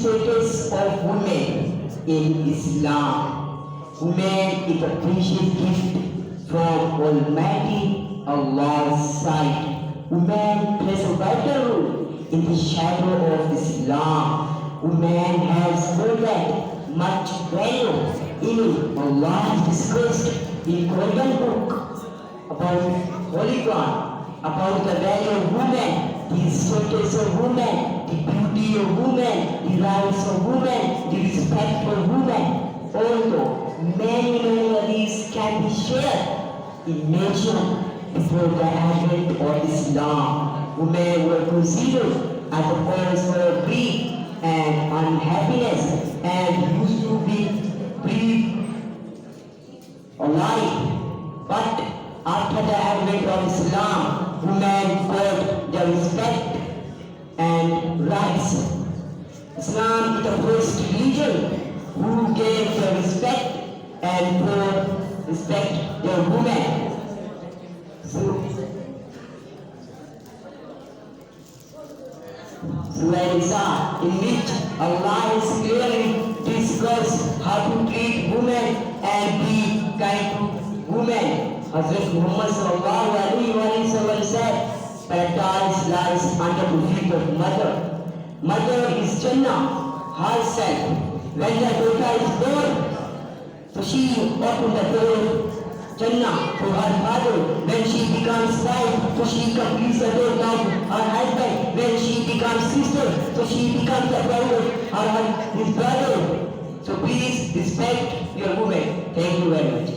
status of women in Islam. Women is a precious gift from Almighty Allah's side. Women plays a vital role in the shadow of Islam. Women has more than much value in Allah discussed in Quran book about Holy Quran, about the value of women, the status of women, the beauty of women, the rights of women, the respect for women. Although many of these can be shared in nature before the advent of Islam, women were considered as a cause for grief and unhappiness and used to be breathed alive. But after the advent of Islam, women got their respect and rights. Islam is the first religion who gave their respect and for respect their women. Surah Nisa, in which Allah is clearly discussed how to treat women and be kind to women. Hazrat Muhammad sallallahu alaihi wasallam said, paradise lies under the feet of mother. Mother is Jannah herself. When the daughter is born, so she opened the door Jannah to her father. When she becomes wife, so she completes the door down her husband. When she becomes sister, so she becomes the brother or his brother. So please respect your woman. Thank you very much.